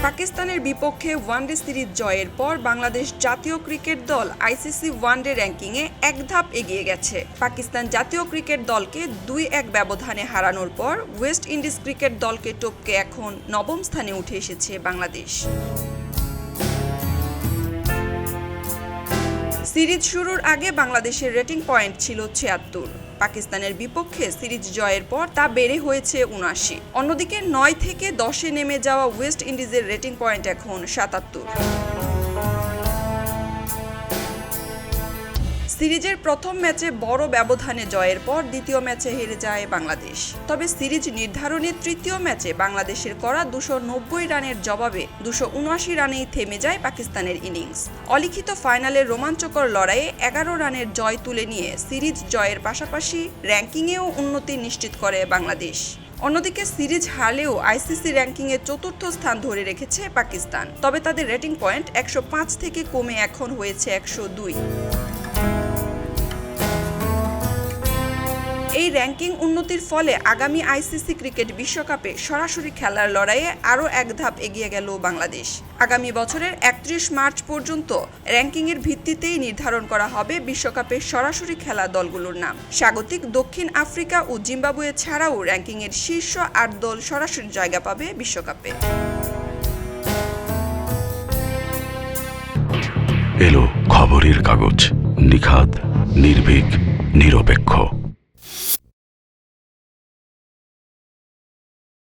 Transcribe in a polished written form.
পাকিস্তানের বিপক্ষে one day series জয়ের পর বাংলাদেশ জাতীয় ক্রিকেট দল আইসিসি ওয়ানডে র্যাঙ্কিংয়ে এক ধাপ এগিয়ে গেছে। পাকিস্তান জাতীয় ক্রিকেট দলকে ২-১ ব্যবধানে হারানোর পর ওয়েস্ট ইন্ডিজ ক্রিকেট দলকে টপকে এখন নবম স্থানে উঠে এসেছে বাংলাদেশ। সিরিজ শুরুর আগে বাংলাদেশের রেটিং পয়েন্ট ছিল ৭৬। পাকিস্তানের বিপক্ষে সিরিজ জয়ের পর তা বেড়ে হয়েছে ৭৯। অন্যদিকে ৯ থেকে ১০-এ নেমে যাওয়া ওয়েস্ট ইন্ডিজের রেটিং পয়েন্ট এখন ৭৭। সিরিজের প্রথম ম্যাচে বড় ব্যবধানে জয়ের পর দ্বিতীয় ম্যাচে হেরে যায় বাংলাদেশ। তবে সিরিজ নির্ধারণী তৃতীয় ম্যাচে বাংলাদেশের করা ২৯০ রানের জবাবে ২৭৯ রানেই থেমে যায় পাকিস্তানের ইনিংস। অলিখিত ফাইনালের রোমাঞ্চকর লড়াইয়ে ১১ রানের জয় তুলে নিয়ে সিরিজ জয়ের পাশাপাশি র্যাঙ্কিংয়েও উন্নতি নিশ্চিত করে বাংলাদেশ। অন্যদিকে সিরিজ হারলেও আইসিসি র্যাঙ্কিংয়ে চতুর্থ স্থান ধরে রেখেছে পাকিস্তান। তবে তাদের রেটিং পয়েন্ট ১০৫ থেকে কমে এখন হয়েছে ১০২। এই র্যাঙ্কিং উন্নতির ফলে আগামী আইসিসি ক্রিকেট বিশ্বকাপে সরাসরি খেলার লড়াইয়ে আরও এক ধাপ এগিয়ে গেল বাংলাদেশ। আগামী বছরের ৩১ মার্চ পর্যন্ত র্যাঙ্কিংয়ের ভিত্তিতেই নির্ধারণ করা হবে বিশ্বকাপে সরাসরি খেলা দলগুলোর নাম। স্বাগতিক দক্ষিণ আফ্রিকা ও জিম্বাবুয়ে ছাড়াও র্যাঙ্কিংয়ের শীর্ষ ৮ দল সরাসরি জায়গা পাবে বিশ্বকাপে। এলো খবরের কাগজ, নিখাত, নির্ভীক, নিরপেক্ষ।